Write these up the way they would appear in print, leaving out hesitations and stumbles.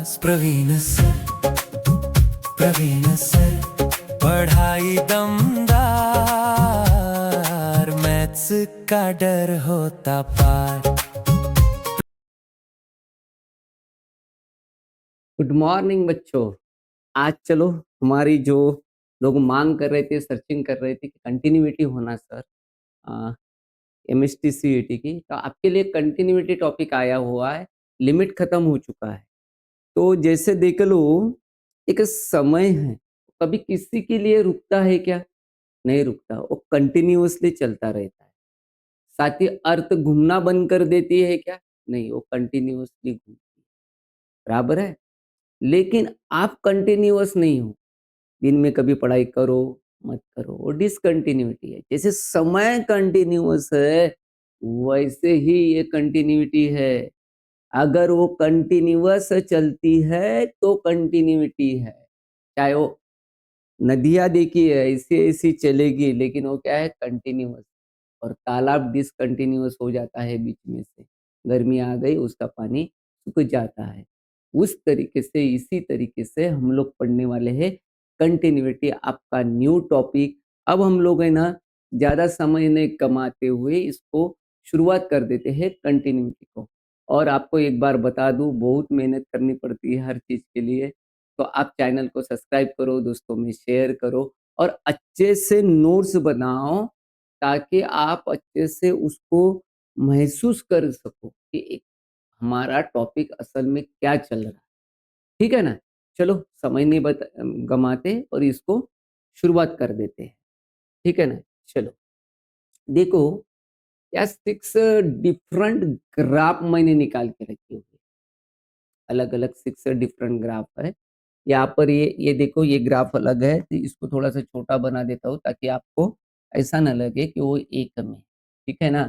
Praveen sir, Praveen sir, पढ़ाई दमदार, maths का डर होता पार। गुड मॉर्निंग बच्चों। आज चलो हमारी जो लोग मांग कर रहे थे, सर्चिंग कर रहे थे कि कंटिन्यूटी होना सर एमएसटी सीईटी की, तो आपके लिए कंटिन्यूटी टॉपिक आया हुआ है। लिमिट खत्म हो चुका है, तो जैसे देख लो एक समय है, कभी किसी के लिए रुकता है क्या? नहीं रुकता, वो कंटिन्यूअसली चलता रहता है। साथ ही अर्थ घूमना बंद कर देती है क्या? नहीं, वो कंटिन्यूअसली घूमती है। बराबर है। लेकिन आप कंटिन्यूअस नहीं हो। दिन में कभी पढ़ाई करो मत करो, वो डिसकंटिन्यूटी है। जैसे समय कंटिन्यूअस है वैसे ही ये कंटिन्यूटी है। अगर वो कंटिन्यूअस चलती है तो कंटिन्यूटी है। चाहे वो नदियां देखिए ऐसी ऐसी चलेगी, लेकिन वो क्या है? कंटिन्यूअस। और तालाब डिसकंटिन्यूअस हो जाता है बीच में से, गर्मी आ गई उसका पानी सूख जाता है। उस तरीके से, इसी तरीके से हम लोग पढ़ने वाले हैं कंटिन्यूटी, आपका न्यू टॉपिक। अब हम लोग है ना ज्यादा समय नहीं कमाते हुए इसको शुरुआत कर देते हैं कंटिन्यूटी को। और आपको एक बार बता दूं, बहुत मेहनत करनी पड़ती है हर चीज के लिए। तो आप चैनल को सब्सक्राइब करो, दोस्तों में शेयर करो और अच्छे से नोट्स बनाओ, ताकि आप अच्छे से उसको महसूस कर सको कि हमारा टॉपिक असल में क्या चल रहा है। ठीक है ना? चलो समय नहीं गमाते और इसको शुरुआत कर देते हैं। ठीक है ना? चलो देखो, या 6 डिफरेंट ग्राफ मैंने निकाल के रखे हुए, अलग अलग 6 डिफरेंट ग्राफ है। यहाँ पर ये देखो, ये ग्राफ अलग है, तो इसको थोड़ा सा छोटा बना देता हूँ ताकि आपको ऐसा ना लगे कि वो एक में। ठीक है ना?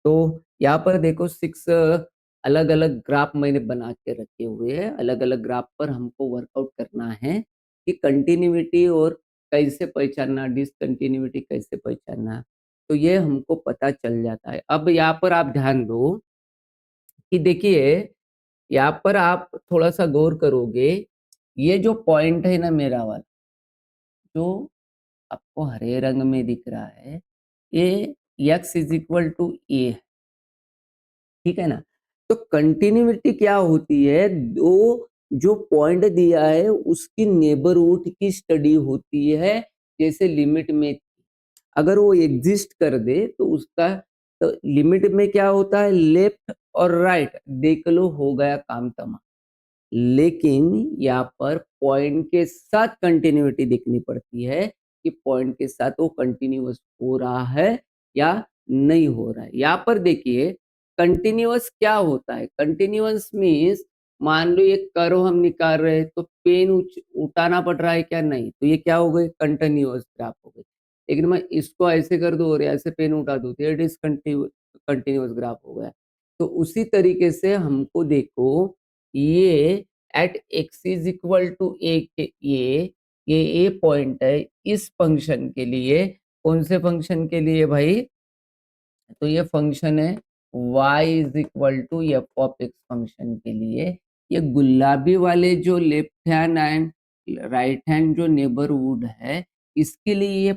तो यहाँ पर देखो 6 अलग अलग ग्राफ मैंने बना के रखे हुए हैं। अलग अलग ग्राफ पर हमको वर्कआउट करना है कि कंटिन्यूटी और कैसे पहचानना, डिसकंटिन्यूटी कैसे पहचानना, तो ये हमको पता चल जाता है। अब यहाँ पर आप ध्यान दो कि देखिए, यहाँ पर आप थोड़ा सा गौर करोगे, ये जो पॉइंट है ना मेरा वाला, जो आपको हरे रंग में दिख रहा है, ये x इज इक्वल टू ए है। ठीक है ना? तो कंटिन्यूटी क्या होती है? दो जो पॉइंट दिया है उसकी नेबरहुड की स्टडी होती है। जैसे लिमिट में अगर वो एग्जिस्ट कर दे तो उसका, तो लिमिट में क्या होता है? लेफ्ट और राइट देख लो, हो गया काम तमाम। लेकिन यहाँ पर पॉइंट के साथ कंटिन्यूटी देखनी पड़ती है कि पॉइंट के साथ वो कंटिन्यूअस हो रहा है या नहीं हो रहा है। यहाँ पर देखिए, कंटिन्यूअस क्या होता है? कंटिन्यूअस मीन्स, मान लो एक कर्व हम निकाल रहे हैं तो पेन उठाना पड़ रहा है क्या? नहीं, तो ये क्या हो गई? कंटिन्यूअस ग्राफ हो गई। लेकिन मैं इसको ऐसे कर दूं और ऐसे पेन उठा दूं तो ये डिसकंटिन्यूअस ग्राफ हो गया। तो उसी तरीके से हमको देखो, ये at x is equal to a के ये ए पॉइंट है इस फंक्शन के लिए। कौन से फंक्शन के लिए भाई? तो ये फंक्शन है y is equal to F of X function के लिए। ये गुलाबी वाले जो left hand and right hand जो नेबरहुड है, इसके लिए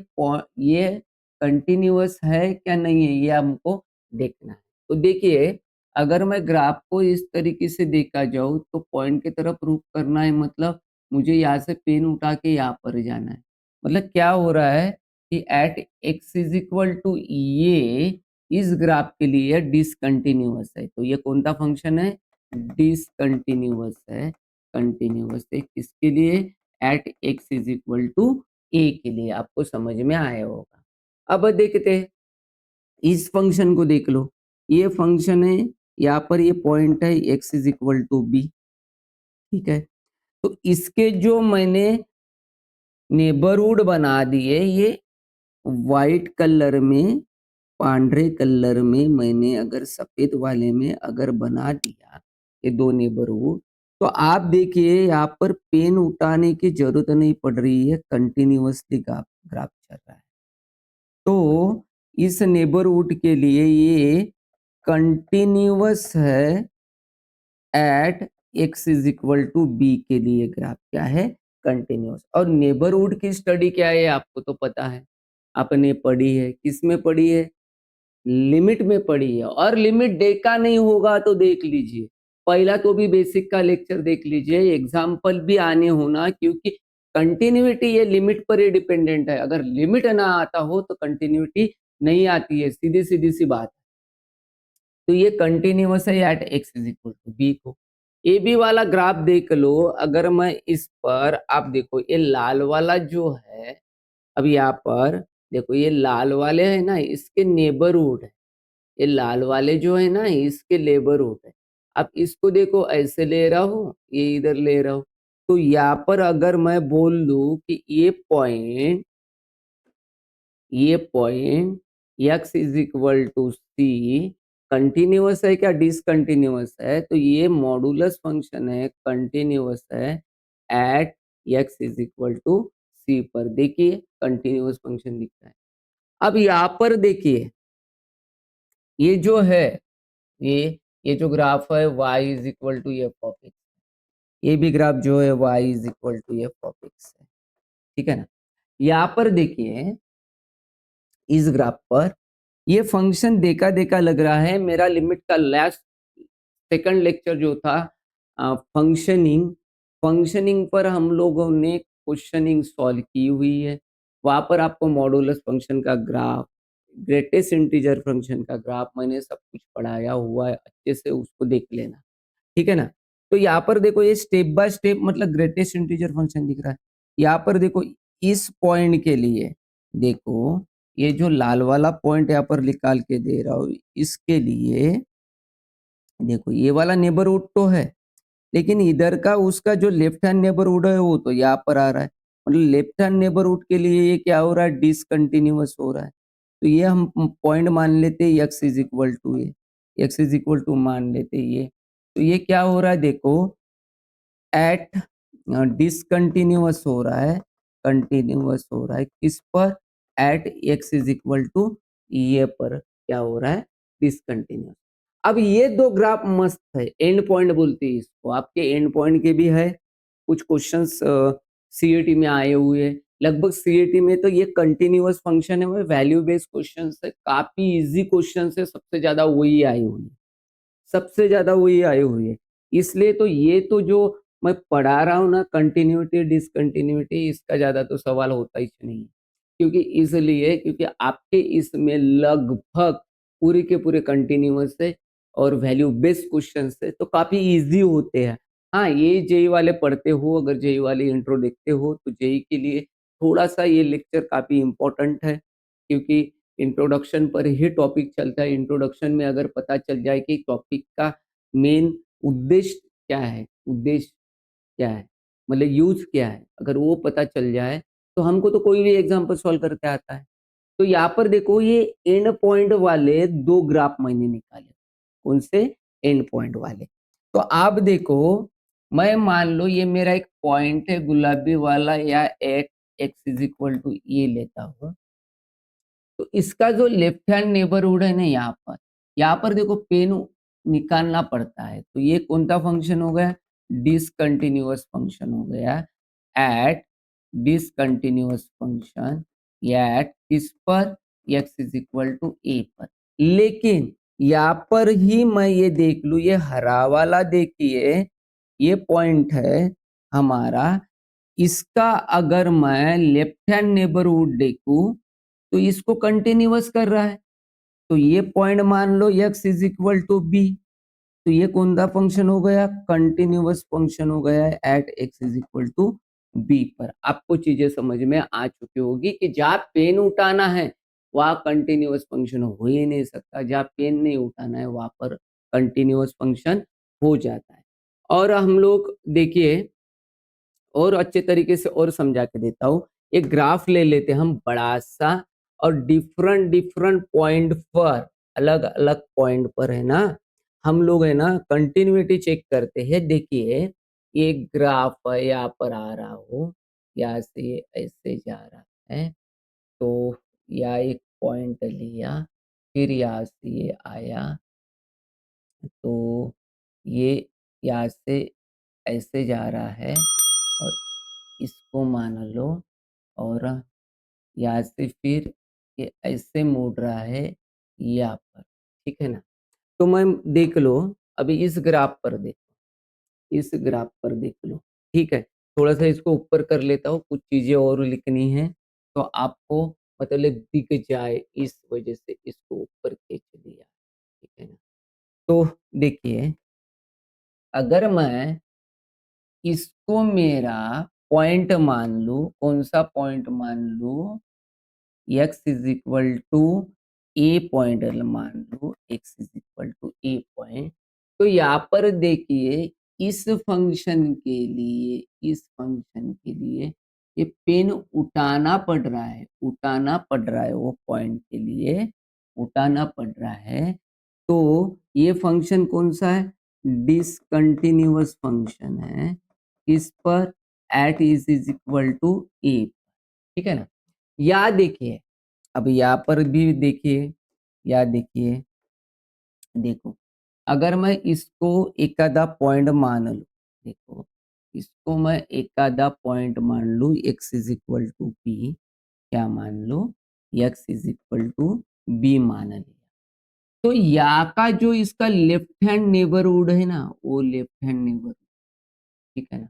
ये कंटिन्यूअस है क्या नहीं है, ये हमको देखना है। तो देखिए, अगर मैं ग्राफ को इस तरीके से देखा जाऊं तो पॉइंट की तरफ रुख करना है, मतलब मुझे यहाँ से पेन उठा के यहाँ पर जाना है। मतलब क्या हो रहा है कि at x is equal to ये इस ग्राफ के लिए डिसकंटिन्यूअस है। तो ये कौन सा फंक्शन है? डिसकंटिन्यूअस है। कंटिन्यूअस है किसके लिए? At x is equal to a के लिए। आपको समझ में आया होगा। अब देखते हैं इस फंक्शन को, देख लो, ये फंक्शन है, यहाँ पर ये पॉइंट है X is equal to B. ठीक है? तो इसके जो मैंने नेबरहुड बना दिए, ये व्हाइट कलर में, पांढरे कलर में मैंने अगर सफेद वाले में अगर बना दिया ये दो नेबरहुड, तो आप देखिए यहाँ पर पेन उठाने की जरूरत नहीं पड़ रही है, कंटिन्यूअसली ग्राफ चल रहा है। तो इस नेबरहुड के लिए ये कंटिन्यूअस है at x is equal to B के लिए ग्राफ क्या है, कंटिन्यूअस। और नेबरहुड की स्टडी क्या है आपको तो पता है, आपने पढ़ी है, किस में पढ़ी है, लिमिट में पढ़ी है। और लिमिट देखा नहीं होगा तो देख लीजिए, पहला तो भी बेसिक का लेक्चर देख लीजिए, एग्जाम्पल भी आने होना, क्योंकि कंटिन्यूटी ये लिमिट पर ही डिपेंडेंट है। अगर लिमिट ना आता हो तो कंटिन्यूटी नहीं आती है, सीधी सीधी सी बात। तो ये कंटिन्यूअस है at x is equal to b को। ए बी वाला ग्राफ देख लो, अगर मैं इस पर आप देखो, ये लाल वाला जो है, अब यहाँ पर देखो ये लाल वाले है ना, इसके नेबरहुड है, ये लाल वाले जो है ना इसके नेबरहुड है। अब इसको देखो ऐसे ले रहा हूँ, ये इधर ले रहा हूँ, तो यहाँ पर अगर मैं बोल दूं कि ये point x is equal to c continuous है क्या डिसकंटिन्यूअस है, तो ये मॉडुलस फंक्शन है, कंटिन्यूअस है at x is equal to c पर। देखिए कंटिन्यूअस फंक्शन दिख रहा है। अब यहाँ पर देखिए ये जो है, ये जो ग्राफ है y is equal to F of X, ये भी ग्राफ जो है y is equal to F of X है, ठीक है ना। यहाँ पर देखिए इस ग्राफ पर ये फंक्शन देखा देखा लग रहा है। मेरा लिमिट का लास्ट सेकंड लेक्चर जो था फंक्शनिंग, फंक्शनिंग पर हम लोगों ने क्वेश्चनिंग सॉल्व की हुई है। वहां पर आपको मॉडुलस फंक्शन का ग्राफ, ग्रेटेस्ट इंटीजर फंक्शन का ग्राफ मैंने सब कुछ पढ़ाया हुआ है, अच्छे से उसको देख लेना, ठीक है ना। तो यहाँ पर देखो ये स्टेप बाय स्टेप मतलब ग्रेटेस्ट इंटीजर फंक्शन दिख रहा है। यहाँ पर देखो इस पॉइंट के लिए देखो, ये जो लाल वाला पॉइंट यहाँ पर निकाल के दे रहा हूँ, इसके लिए देखो ये वाला नेबरहुड तो है, लेकिन इधर का उसका जो लेफ्ट हैंड नेबरहुड है वो तो यहाँ पर आ रहा है। मतलब लेफ्ट हैंड नेबरहुड के लिए ये क्या हो रहा है, डिसकंटिन्यूअस हो रहा है। तो ये हम पॉइंट मान लेते हैं x इज इक्वल टू, ये x इज इक्वल टू मान लेते हैं ये। तो ये क्या हो रहा है देखो, एट डिसकंटिन्यूअस हो रहा है, कंटिन्यूअस हो रहा है किस पर, at x is equal to ये पर क्या हो रहा है, डिसकंटिन्यूअस। अब ये दो ग्राफ मस्त है, एंड पॉइंट बोलते हैं इसको, आपके एंड पॉइंट के भी है कुछ क्वेश्चंस सीईटी में आए हुए हैं। लगभग सीईटी में तो ये कंटिन्यूअस फंक्शन है, वैल्यू बेस्ड क्वेश्चंस है, काफी इजी क्वेश्चंस है, सबसे ज्यादा वही आई हुई है, सबसे ज्यादा वही आई हुई है। इसलिए तो ये तो जो मैं पढ़ा रहा हूँ ना, कंटिन्यूटी डिसकंटिन्यूटी, इसका ज्यादा तो सवाल होता ही नहीं है। क्योंकि इसलिए क्योंकि आपके इसमें लगभग पूरे के पूरे कंटिन्यूअस है और वैल्यू बेस्ड क्वेश्चन है, तो काफी इजी होते हैं। हाँ, ये जेई वाले पढ़ते हो, अगर जेई वाले इंट्रो देखते हो तो जेई के लिए थोड़ा सा ये लेक्चर काफी इंपॉर्टेंट है, क्योंकि इंट्रोडक्शन पर ही टॉपिक चलता है। इंट्रोडक्शन में अगर पता चल जाए कि टॉपिक का मेन उद्देश्य क्या है, उद्देश्य क्या है, मतलब यूज क्या है, अगर वो पता चल जाए तो हमको तो कोई भी एग्जांपल सॉल्व करके आता है। तो यहाँ पर देखो ये एंड पॉइंट वाले दो ग्राफ मैंने निकाले, कौन से, एंड पॉइंट वाले। तो आप देखो, मैं मान लो ये मेरा एक पॉइंट है गुलाबी वाला, या at x is equal to ये लेता हूँ। तो इसका जो लेफ्ट हैंड नेबरहुड है ना, यहाँ पर देखो पेन निकालना पड़ता है, तो ये कौन सा फंक्शन हो गया, डिसकंटिन्यूअस फंक्शन हो गया एट डिसकंटिन्यूअस फंक्शन, या एट किस पर, x इज इक्वल टू ए पर। लेकिन यहाँ पर ही मैं ये देख लू, ये हरा वाला देखिए, ये पॉइंट है हमारा, इसका अगर मैं लेफ्ट हैंड नेबरहुड देखूं तो इसको कंटिन्यूअस कर रहा है। तो ये पॉइंट मान लो x is equal to b, तो ये कौन सा फंक्शन हो गया, कंटिन्यूअस फंक्शन हो गया है at x is equal to b पर। आपको चीजें समझ में आ चुकी होगी कि जहाँ पेन उठाना है वहाँ कंटिन्यूअस फंक्शन हो ही नहीं सकता, जहाँ पेन नहीं उठाना है वहां पर कंटिन्यूअस फंक्शन हो जाता है। और हम लोग देखिए और अच्छे तरीके से और समझा के देता हूँ। एक ग्राफ ले लेते हैं हम बड़ा सा, और डिफरेंट डिफरेंट पॉइंट पर, अलग अलग पॉइंट पर है ना, हम लोग है ना कंटिन्यूटी चेक करते हैं। देखिए ये ग्राफ है, यहाँ पर आ रहा हो, यहाँ से ये ऐसे जा रहा है, तो यहाँ एक पॉइंट लिया, फिर यहाँ से ये आया, तो ये यहाँ से ऐसे जा रहा है और इसको मान लो, और यहाँ से फिर ये ऐसे मुड़ रहा है यहाँ पर, ठीक है ना। तो मैं देख लो, अभी इस ग्राफ पर देखो, इस ग्राफ पर देख लो, ठीक है। थोड़ा सा इसको ऊपर कर लेता हूँ, कुछ चीजें और लिखनी है तो आपको मतलब दिख जाए, इस वजह से इसको ऊपर खींच दिया, ठीक है ना। तो देखिए, अगर मैं इसको मेरा पॉइंट मान लूं, कौन सा पॉइंट मान लूं, x is equal to a point मान लो, x is equal to a point. तो यहाँ पर देखिए, इस फंक्शन के लिए, इस फंक्शन के लिए ये पेन उठाना पड़ रहा है, उठाना पड़ रहा है, वो पॉइंट के लिए उठाना पड़ रहा है। तो ये फंक्शन कौन सा है, डिसकंटिन्यूअस फंक्शन है, इस पर एट इज इक्वल टू ए, ठीक है ना। या देखिए, अब यहाँ पर भी देखिए, या देखिए, देखो, अगर मैं इसको एक आधा पॉइंट मान लूं, देखो इसको मैं एक आधा पॉइंट मान लूं, x is equal to b, क्या मान लो, x is equal to b मान लिया। तो यहाँ का जो इसका लेफ्ट हैंड नेबरहुड है ना, वो लेफ्ट हैंड नेबरहुड, ठीक है ना।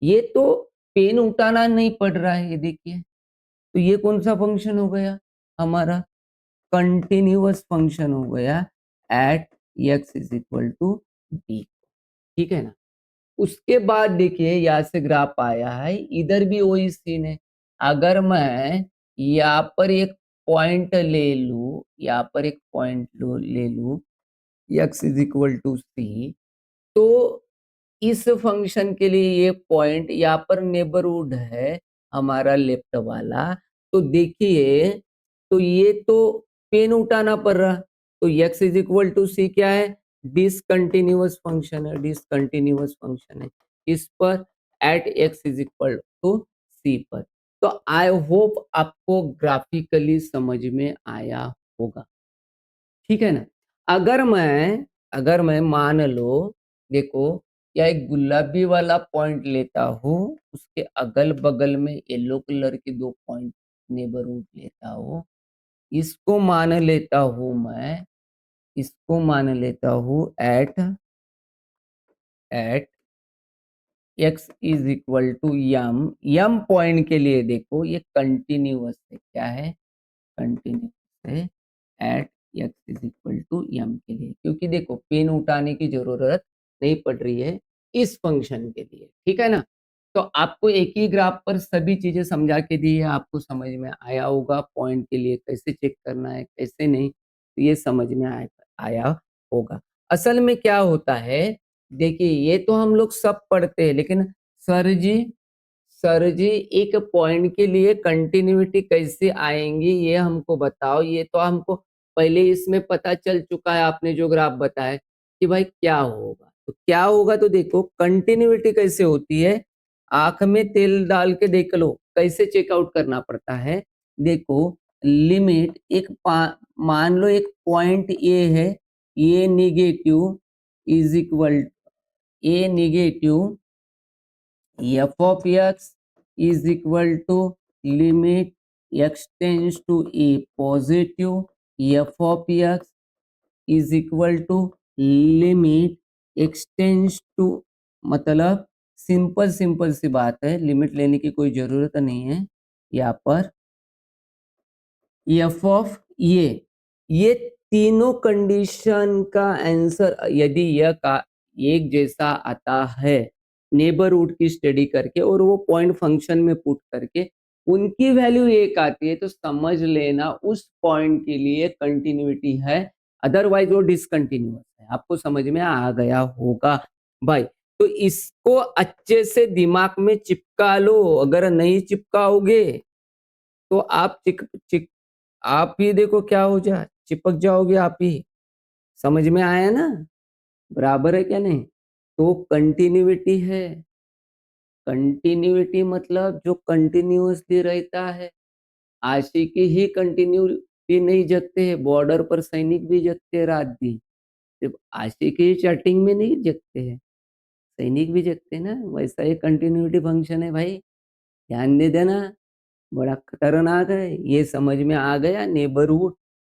ये तो पेन उठाना नहीं पड़ रहा है, ये देखिए। तो ये कौन सा फंक्शन हो गया हमारा, कंटिन्यूअस फंक्शन हो गया at x is equal to B, ठीक है ना। उसके बाद देखिए, यहाँ से ग्राफ आया है, इधर भी वही सीन है। अगर मैं यहाँ पर एक पॉइंट ले लू, यहाँ पर एक पॉइंट ले लू, x इज इक्वल टू सी, तो इस फंक्शन के लिए ये पॉइंट यहाँ पर नेबरहुड है हमारा लेफ्ट वाला। तो देखिए, तो ये तो पेन उठाना पड़ रहा, तो x is equal to c क्या है, डिसकंटिन्यूअस फंक्शन है, डिसकंटिन्यूअस फंक्शन है इस पर at x is equal to c पर। तो आई होप आपको ग्राफिकली समझ में आया होगा, ठीक है ना। अगर मैं मान लो, देखो, या एक गुलाबी वाला पॉइंट लेता हूँ, उसके अगल बगल में येलो कलर के दो पॉइंट नेबरहुड लेता हूँ, इसको मान लेता हूँ मैं, इसको मान लेता हूँ at at x is equal to m point के लिए देखो, ये कंटिन्यूअस है, क्या है, कंटिन्यूअस है at x is equal to m के लिए, क्योंकि देखो पेन उठाने की जरूरत नहीं पड़ रही है इस फंक्शन के लिए, ठीक है ना। तो आपको एक ही ग्राफ पर सभी चीजें समझा के दी है, आपको समझ में आया होगा पॉइंट के लिए कैसे चेक करना है, कैसे नहीं, तो ये समझ में आया होगा। असल में क्या होता है, देखिए, ये तो हम लोग सब पढ़ते हैं, लेकिन सर जी, सर जी एक पॉइंट के लिए कंटिन्यूटी कैसे आएंगी ये हमको बताओ। ये तो हमको पहले इसमें पता चल चुका है, आपने जो ग्राफ बताया कि भाई क्या होगा, तो क्या होगा, तो देखो कंटिन्यूटी कैसे होती है, आंख में तेल डाल के देख लो कैसे चेकआउट करना पड़ता है। देखो, लिमिट मान लो एक पॉइंट ए है, a negative is equal, a negative f of x is equal to limit x tends to a positive, f of x is equal to limit x tends to, मतलब simple simple सी बात है, limit लेने की कोई जरूरत नहीं है यहाँ पर। एफ ऑफ ये तीनों कंडीशन का आंसर यदि यह का एक जैसा आता है नेबरहुड की स्टडी करके और वो पॉइंट फंक्शन में पुट करके उनकी वैल्यू एक आती है, तो समझ लेना उस पॉइंट के लिए कंटिन्यूटी है, अदरवाइज वो डिसकंटिन्यूअस है। आपको समझ में आ गया होगा भाई। तो इसको अच्छे से दिमाग में चिपका लो, अगर नहीं चिपकाओगे तो आप आप ही देखो क्या हो जाए, चिपक जाओगे आप ही। समझ में आया ना, बराबर है क्या नहीं। तो कंटिन्यूटी है, कंटिन्यूटी मतलब जो कंटिन्यूअसली रहता है। आशिकी ही कंटिन्यूटी नहीं जगते हैं, बॉर्डर पर सैनिक भी जगते हैं रात दिन, सिर्फ आशिकी चैटिंग में नहीं जगते हैं। सैनिक भी जगते हैं ना, वैसा एक कंटिन्यूटी फंक्शन है भाई, ध्यान दे देना, बड़ा खतरनाक है। ये समझ में आ गया, नेबरहुड,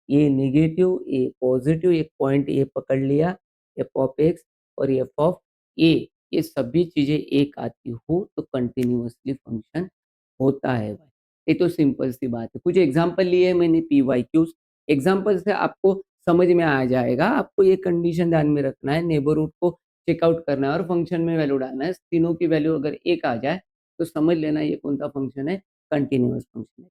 ये नेगेटिव, ये पॉजिटिव, एक पॉइंट ये पकड़ लिया, एफ ऑफ एक्स और एफ ऑफ ए, ये सभी चीजें एक आती हो तो कंटिन्यूअसली फंक्शन होता है भाई। ये तो सिंपल सी बात है। कुछ एग्जांपल लिए मैंने पी वाई क्यूज, एग्जांपल से आपको समझ में आ जाएगा। आपको ये कंडीशन ध्यान में रखना है, नेबरहुड को चेकआउट करना है और फंक्शन में वैल्यू डालना है। तीनों की वैल्यू अगर एक आ जाए तो समझ लेना ये कौन सा फंक्शन है, कंटिन्यूअस फंक्शन है।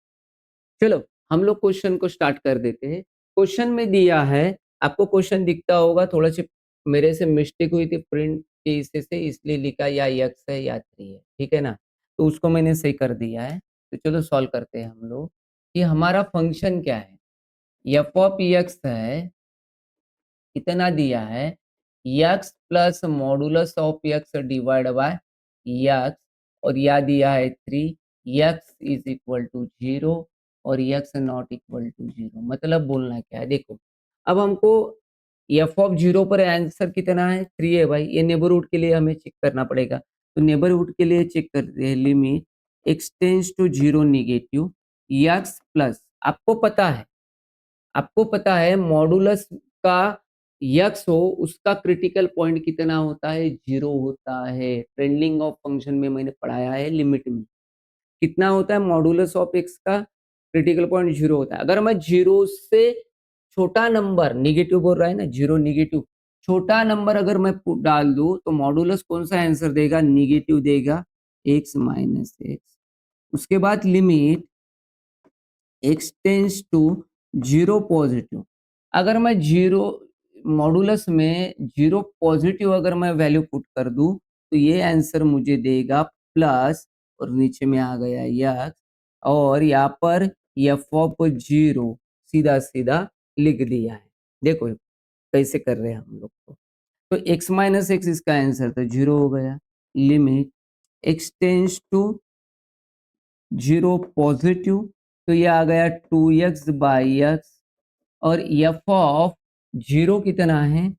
चलो हम लोग क्वेश्चन को स्टार्ट कर देते हैं। क्वेश्चन में दिया है, आपको क्वेश्चन दिखता होगा, थोड़ा सी मेरे से मिस्टेक हुई थी प्रिंट के हिस्से से, इसलिए लिखा या एक्स है या 3 है, ठीक है ना, तो उसको मैंने सही कर दिया है। तो चलो सॉल्व करते हैं हम लोग कि हमारा फंक्शन क्या है। एफ ऑफ एक्स है, कितना दिया है, x plus modulus of x divide by x, और या दिया है 3, एक्स इज इक्वल टू 0 और एक्स नॉट इक्वल टू 0। मतलब बोलना क्या है, देखो अब हमको एफ ऑफ 0 पर आंसर कितना है, 3 है भाई। ये नेबरहुड के लिए हमें चेक करना पड़ेगा, तो नेबरहुड के लिए चेक करते हैं, limit x tends to 0 negative x plus, आपको पता है मॉडुलस का यक्स हो उसका क्रिटिकल पॉइंट कितना होता है, 0 होता है। ट्रेंडिंग ऑफ फंक्शन में मैंने पढ़ाया है लिमिट में, कितना होता है मॉडुलस ऑफ एक्स का क्रिटिकल पॉइंट, 0 होता है। अगर मैं 0 से छोटा नंबर, निगेटिव बोल रहा है ना, 0 निगेटिव, छोटा नंबर अगर मैं डाल दूं तो मॉडुलस कौन सा आंसर देगा, निगेटिव देगा, एक्स माइनस एक्स। उसके बाद limit x tends to 0 positive, अगर मैं 0 मॉडुलस में 0 पॉजिटिव अगर मैं वैल्यू पुट कर दूं तो ये आंसर मुझे देगा प्लस, और नीचे में आ गया यक्स, और यहाँ पर एफ ऑफ 0 सीधा सीधा लिख दिया है। देखो कैसे कर रहे हैं हम लोग को, तो एक्स माइनस एक्स इसका आंसर तो 0 हो गया। Limit x tends to 0 positive, तो ये आ गया 2x बाई एक्स, और एफ ऑफ 0 कितना है,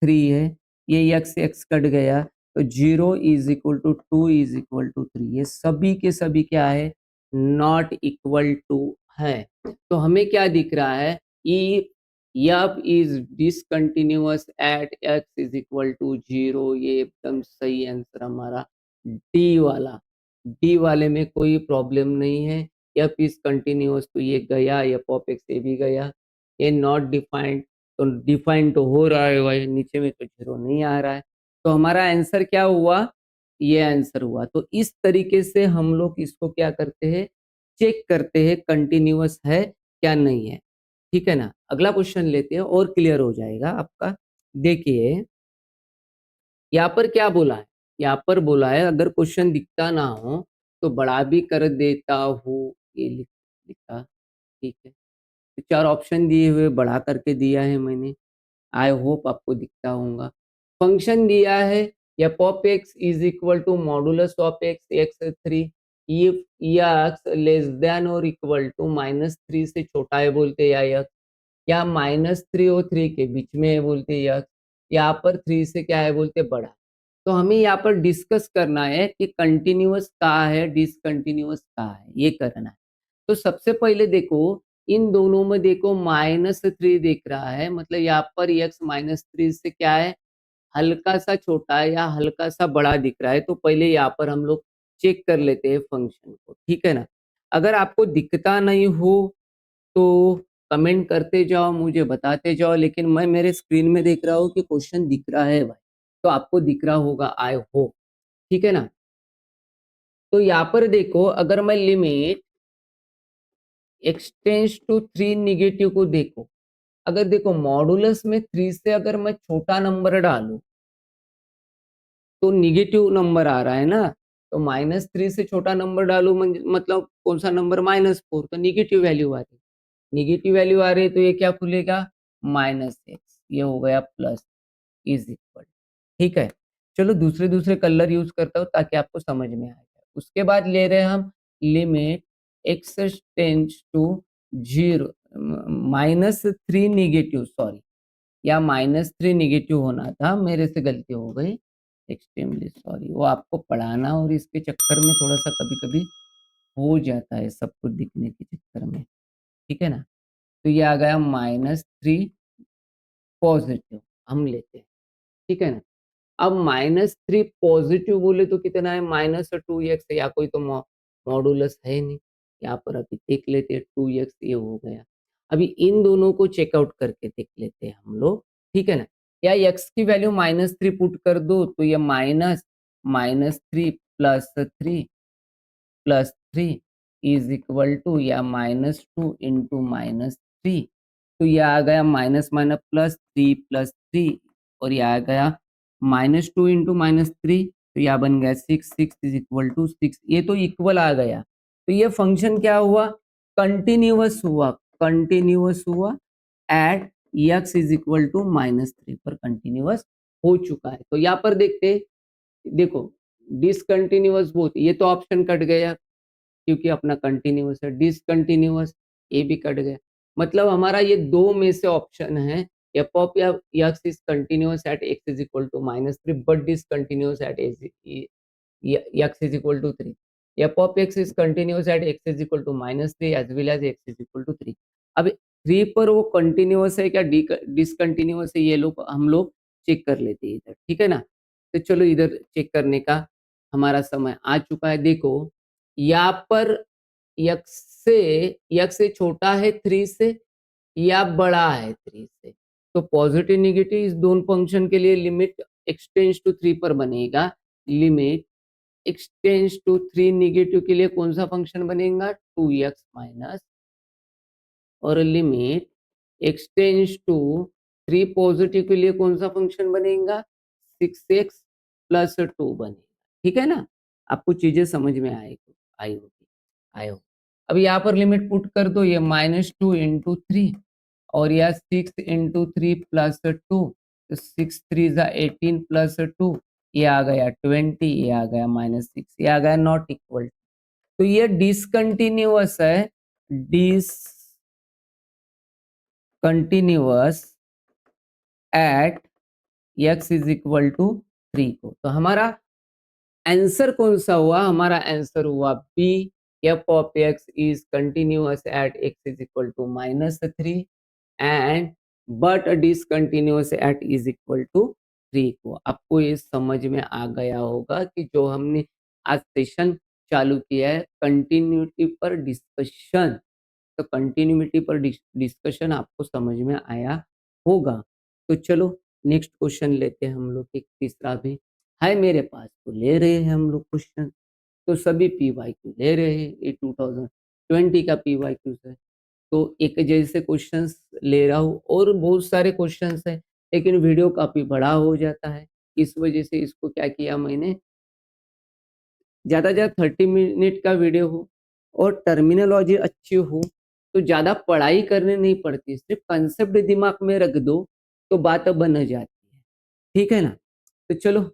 3 है, ये x से x कट गया, तो 0 is equal to 2 is equal to 3, ये सभी के सभी क्या है, नॉट इक्वल टू है। तो हमें क्या दिख रहा है, ई यप is discontinuous at x is equal to 0, ये एकदम सही आंसर हमारा डी वाला, डी वाले में कोई प्रॉब्लम नहीं है। एफ इज कंटिन्यूअस, तो ये गया, एफ ऑफ एक्स ये भी गया। ये नॉट डिफाइंड, तो डिफाइन तो हो रहा है भाई, नीचे में तो 0 नहीं आ रहा है, तो हमारा आंसर क्या हुआ, ये आंसर हुआ। तो इस तरीके से हम लोग इसको क्या करते हैं, चेक करते हैं कंटिन्यूअस है क्या नहीं है, ठीक है ना। अगला क्वेश्चन लेते हैं और क्लियर हो जाएगा आपका। देखिए यहाँ पर क्या बोला है, यहाँ पर बोला है अगर क्वेश्चन दिखता ना हो तो बड़ा भी कर देता हूँ, ये लिखा, ठीक है। तो 4 ऑप्शन दिए हुए बड़ा करके दिया है मैंने, आई होप आपको दिखता होगा। फंक्शन दिया है f of x is equal to modulus of x x 3, if x less than और इक्वल टू -3 से छोटा है बोलते या यक्स, या -3 और 3 के बीच में है बोलते यक्स, यहाँ पर 3 से क्या है बोलते बड़ा। तो हमें यहाँ पर डिस्कस करना है कि कंटिन्यूअस कहाँ है, डिसकंटिन्यूअस कहाँ है, ये करना है। तो सबसे पहले देखो इन दोनों में, देखो -3 दिख रहा है, मतलब यहाँ पर x -3 से क्या है, हल्का सा छोटा है या हल्का सा बड़ा दिख रहा है। तो पहले यहाँ पर हम लोग चेक कर लेते हैं फंक्शन को, ठीक है ना। अगर आपको दिखता नहीं हो तो कमेंट करते जाओ, मुझे बताते जाओ, लेकिन मैं मेरे स्क्रीन में देख रहा हूँ कि क्वेश्चन दिख रहा है भाई, तो आपको दिख रहा होगा आई होप, ठीक है ना। तो यहाँ पर देखो अगर मैं limit x tends to 3 negative को देखो, अगर देखो मॉडुलस में 3 से अगर मैं छोटा नंबर डालूं तो निगेटिव नंबर आ रहा है ना, तो -3 से छोटा नंबर डालूं मतलब कौन सा नंबर, -4, तो निगेटिव वैल्यू आ रही है, निगेटिव वैल्यू आ रही है, तो ये क्या खुलेगा, -x, ये हो गया प्लस, इज इक्वल, ठीक है। चलो दूसरे दूसरे कलर यूज करता हूँ ताकि आपको समझ में आए। उसके बाद ले रहे हैं हम limit x tends to 0 -3 negative, sorry, या -3 निगेटिव होना था, मेरे से गलती हो गई, एक्सट्रीमली सॉरी, वो आपको पढ़ाना और इसके चक्कर में थोड़ा सा कभी कभी हो जाता है सब कुछ दिखने के चक्कर में, ठीक है ना। तो ये आ गया -3 पॉजिटिव, हम लेते हैं, ठीक है ना। अब -3 पॉजिटिव बोले तो कितना है, -2x, या कोई तो मॉडुलस है नहीं, यहाँ पर अभी देख लेते हैं 2x ये हो गया। अभी इन दोनों को चेकआउट करके देख लेते हैं हम लोग, ठीक है ना। या x की वैल्यू -3 पुट कर दो तो ये -3 +3 इज इक्वल टू या -2 इंटू -3, तो ये आ गया माइनस माइनस +3 और ये आ गया -2 इंटू -3, तो यह बन गया 6 इज इक्वल टू 6, ये तो इक्वल आ गया। तो ये फंक्शन क्या हुआ, कंटिन्यूअस हुआ at x is equal to -3 पर कंटिन्यूअस हो चुका है। तो यहाँ पर देखते, देखो डिसकंटिन्यूअस बोथ, ये तो ऑप्शन कट गया क्योंकि अपना कंटिन्यूअस है, डिसकंटिन्यूअस ये भी कट गया, मतलब हमारा ये दो में से ऑप्शन है, f of x is continuous at x is equal to -3 but discontinuous at x is equal to 3. f of x is continuous at x is equal to -3 as well as x is equal to 3. अब 3 पर वो continuous है क्या discontinuous है, ये लोग हम लोग चेक कर लेते हैं इधर, ठीक है ना। तो चलो इधर चेक करने का हमारा समय आ चुका है। देखो यहाँ पर x से छोटा है 3 से या बड़ा है 3 से, तो पॉजिटिव नेगेटिव इस दोनों फंक्शन के लिए लिमिट एक्सटेंड्स टू 3 पर बनेगा। लिमिट एक्सटेंड्स टू 3 नेगेटिव के लिए कौन सा फंक्शन बनेगा, 2x माइनस, और लिमिट एक्सटेंड्स टू 3 पॉजिटिव के लिए कौन सा फंक्शन बनेगा, 6x प्लस 2 बनेगा, ठीक है ना। आपको चीजें समझ में आई होगी, आए हो। अब यहाँ पर लिमिट पुट कर दो, ये -2 इंटू 3 और यह 6 इंटू 3 प्लस 2, तो 6 3 जा 18 प्लस 2, ये आ गया 20, ये आ गया -6, ये आ गया नॉट इक्वल। तो ये डिसकंटिन्यूअस है, discontinuous at x is equal to 3 को। तो हमारा आंसर कौन सा हुआ, हमारा आंसर हुआ B, f of x is continuous at x is equal to -3 and but discontinuous at is equal to 3 को। आपको ये समझ में आ गया होगा कि जो हमने आज सेशन चालू किया है कंटिन्यूटी पर डिस्कशन, तो कंटिन्यूटी पर डिस्कशन आपको समझ में आया होगा। तो चलो नेक्स्ट क्वेश्चन लेते हैं हम लोग, एक तीसरा भी है मेरे पास, तो ले रहे हैं हम लोग क्वेश्चन। तो सभी PYQ ले रहे हैं, ये 2020 का PYQ है, तो एक जैसे क्वेश्चंस ले रहा हूँ और बहुत सारे क्वेश्चंस हैं, लेकिन वीडियो काफी बड़ा हो जाता है, इस वजह से इसको क्या किया मैंने, ज्यादा ज्यादा 30 मिनट का वीडियो हो और टर्मिनोलॉजी अच्छी हो, तो ज्यादा पढ़ाई करने नहीं पड़ती, सिर्फ कंसेप्ट दिमाग में रख दो तो बात बन जाती है, ठीक है ना। तो चलो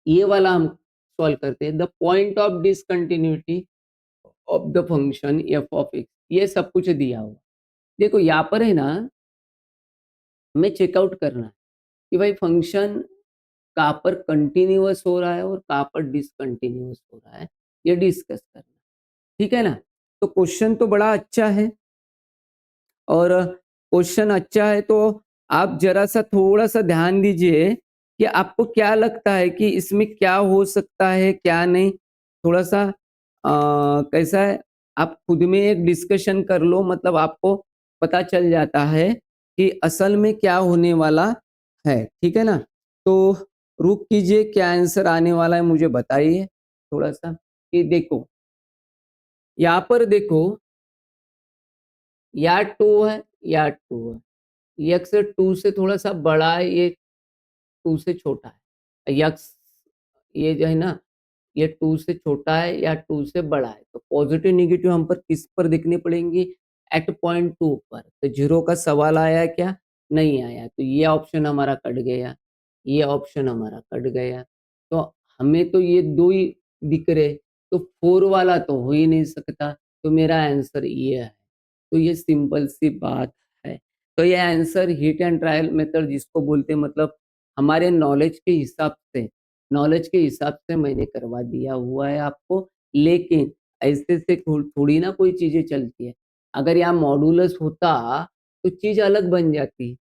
ये वाला हम सॉल्व करते हैं, the point of discontinuity of the function F of X, ये सब कुछ दिया हुआ। देखो यहाँ पर है ना, हमें चेकआउट करना है कि भाई फंक्शन कहाँ पर कंटिन्यूअस हो रहा है और कहाँ पर डिसकंटिन्यूअस हो रहा है, ये डिस्कस करना, ठीक है ना। तो क्वेश्चन तो बड़ा अच्छा है, और क्वेश्चन अच्छा है तो आप जरा सा थोड़ा सा ध्यान दीजिए कि आपको क्या लगता है कि इसमें क्या हो सकता है क्या नहीं, थोड़ा सा कैसा है, आप खुद में एक डिस्कशन कर लो, मतलब आपको पता चल जाता है कि असल में क्या होने वाला है, ठीक है ना। तो रुक कीजिए, क्या आंसर आने वाला है मुझे बताइए थोड़ा सा, कि देखो यहाँ पर देखो या 2 है या 2 है, यक्स 2 से थोड़ा सा बड़ा है, ये 2 से छोटा है, यक्स ये जो है ना, ये 2 से छोटा है या 2 से बड़ा है, तो पॉजिटिव नेगेटिव हम पर किस पर देखने पड़ेंगे, एट पॉइंट 2 पर। तो जीरो का सवाल आया क्या, नहीं आया, तो ये ऑप्शन हमारा कट गया, ये ऑप्शन हमारा कट गया, तो हमें तो ये दो ही दिख रहे, तो 4 वाला तो हो ही नहीं सकता, तो मेरा आंसर ये है। तो ये सिंपल सी बात है। तो ये answer hit and trial method जिसको बोलते हैं, मतलब हमारे नॉलेज के हिसाब से नॉलेज के हिसाब से मैंने करवा दिया हुआ है आपको, लेकिन ऐसे से थोड़ी ना कोई चीज़ें चलती है। अगर यहाँ मॉडुलस होता, तो चीज़ अलग बन जाती।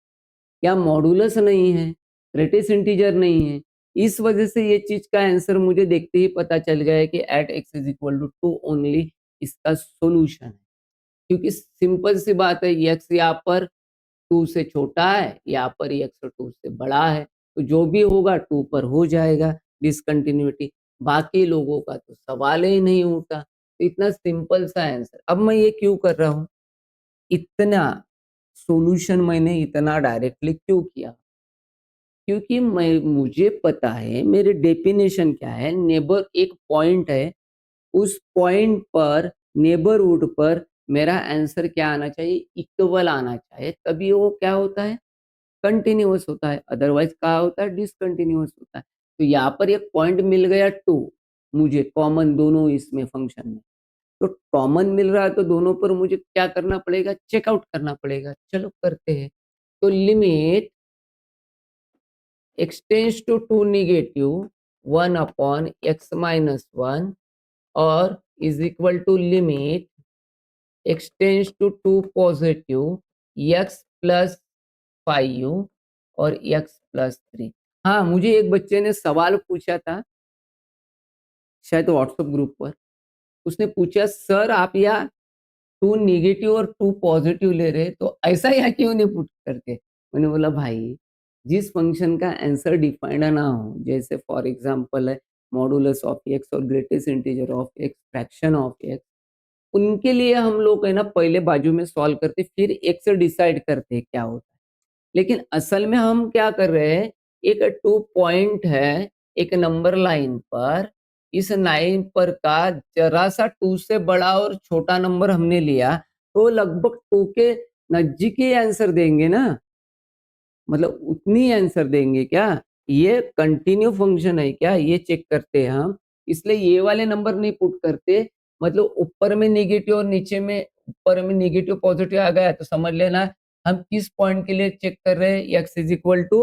यहाँ मॉडुलस नहीं है, ग्रेटेस्ट इंटीजर नहीं है। इस वजह से ये चीज़ का आंसर मुझे देखते ही पता चल गया है कि at x is equal to 2 only इसका सॉल्यूशन है। क्योंकि सिंपल सी बात है, x यहाँ पर 2 से छोटा है, यहाँ पर x 2 से बड़ा है, तो जो भी होगा 2 पर हो जाएगा डिसकंटिन्यूटी। बाकी लोगों का तो सवाल ही नहीं उठा। तो इतना सिंपल सा आंसर। अब मैं ये क्यों कर रहा हूँ? इतना सॉल्यूशन मैंने इतना डायरेक्टली क्यों किया? क्योंकि मुझे पता है मेरे डेफिनेशन क्या है, नेबर एक पॉइंट है, उस पॉइंट पर नेबरहुड पर मेरा आंसर क्या आना चाहिए? इक्वल आना चाहिए, तभी वो क्या होता है? कंटिन्यूअस होता है, अदरवाइज क्या होता है? डिसकंटिन्यूअस होता है। तो यहाँ पर एक पॉइंट मिल गया 2 मुझे कॉमन दोनों इसमें फंक्शन में। तो कॉमन मिल रहा है तो दोनों पर मुझे क्या करना पड़ेगा? चेकआउट करना पड़ेगा। चलो करते हैं। तो limit x tends to 2 negative 1 upon x minus 1 और is equal to limit x tends to 2 positive x plus 5 और x प्लस 3। हाँ, मुझे एक बच्चे ने सवाल पूछा था, शायद व्हाट्सएप ग्रुप पर। उसने पूछा, सर आप यहाँ 2 नेगेटिव और 2 पॉजिटिव ले रहे, तो ऐसा यहाँ क्यों नहीं पुट करते? मैंने बोला भाई, जिस फंक्शन का आंसर डिफाइंड ना हो, जैसे फॉर एग्जांपल है मॉडुलस ऑफ एक्स और greatest integer of x, fraction of x, उनके लिए हम लोग है ना पहले बाजू में सॉल्व करते, फिर एक्स डिसाइड करते क्या होता है। लेकिन असल में हम क्या कर रहे हैं, एक 2 पॉइंट है एक नंबर लाइन पर, इस लाइन पर का जरा सा 2 से बड़ा और छोटा नंबर हमने लिया, तो लगभग 2 के नजदीक ही आंसर देंगे ना, मतलब उतनी आंसर देंगे क्या? ये कंटिन्यू फंक्शन है क्या? ये चेक करते हैं हम। इसलिए ये वाले नंबर नहीं पुट करते, मतलब ऊपर में नेगेटिव और नीचे में, ऊपर में नेगेटिव पॉजिटिव आ गया तो समझ लेना हम किस पॉइंट के लिए चेक कर रहे हैं, x इज इक्वल टू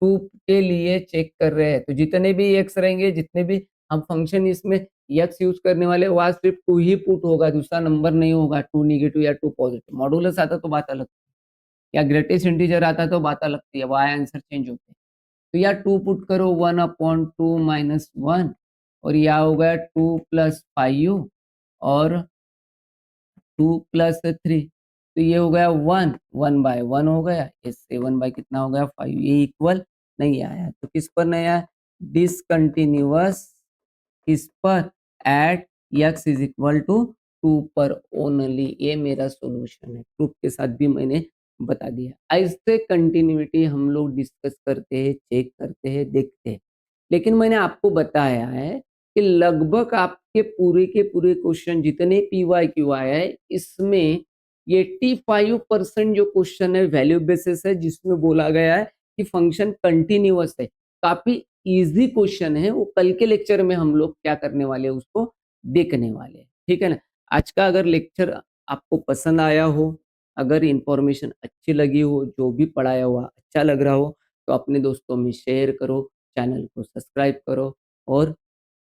2 के लिए चेक कर रहे हैं। तो जितने भी x रहेंगे, जितने भी हम फंक्शन इसमें x यूज करने वाले, वहां सिर्फ 2 ही पुट होगा, दूसरा नंबर नहीं होगा, 2 नेगेटिव या 2 पॉजिटिव। मॉडुलस आता तो बात अलग, या ग्रेटेस्ट इंटीजर आता तो बात अलग थी, अब आया आंसर चेंज होते। तो यार 2 पुट करो, 1 अपॉन 2 माइनस 1 और यह हो गया 2 प्लस 5 और 2 प्लस 3, तो ये हो गया 1, 1 बाय 1 हो गया, इससे 1 बाय कितना हो गया 5, ये इक्वल नहीं आया, तो किस पर नहीं आया? डिसकंटिन्यूअस किस पर? At x is equal to 2 पर ओनली। ये मेरा सॉल्यूशन है, प्रूफ के साथ भी मैंने बता दिया। ऐसे कंटिन्यूटी हम लोग डिस्कस करते हैं, चेक करते हैं, देखते हैं। लेकिन मैंने आपको बताया है कि लगभग आपके पूरे के पूरे क्वेश्चन जितने PYQ आया है, इसमें 85% जो क्वेश्चन है वैल्यू बेसिस है, जिसमें बोला गया है कि फंक्शन कंटिन्यूअस है। काफी इजी क्वेश्चन है, वो कल के लेक्चर में हम लोग क्या करने वाले हैं उसको देखने वाले हैं, ठीक है ना। आज का अगर लेक्चर आपको पसंद आया हो, अगर इंफॉर्मेशन अच्छी लगी हो, जो भी पढ़ाया हुआ अच्छा लग रहा हो, तो अपने दोस्तों में शेयर करो, चैनल को सब्सक्राइब करो। और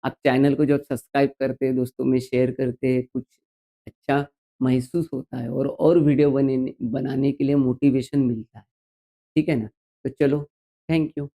आप चैनल को जब सब्सक्राइब करते हैं, दोस्तों में शेयर करते हैं, कुछ अच्छा महसूस होता है और वीडियो बनाने के लिए मोटिवेशन मिलता है, ठीक है ना। तो चलो, थैंक यू।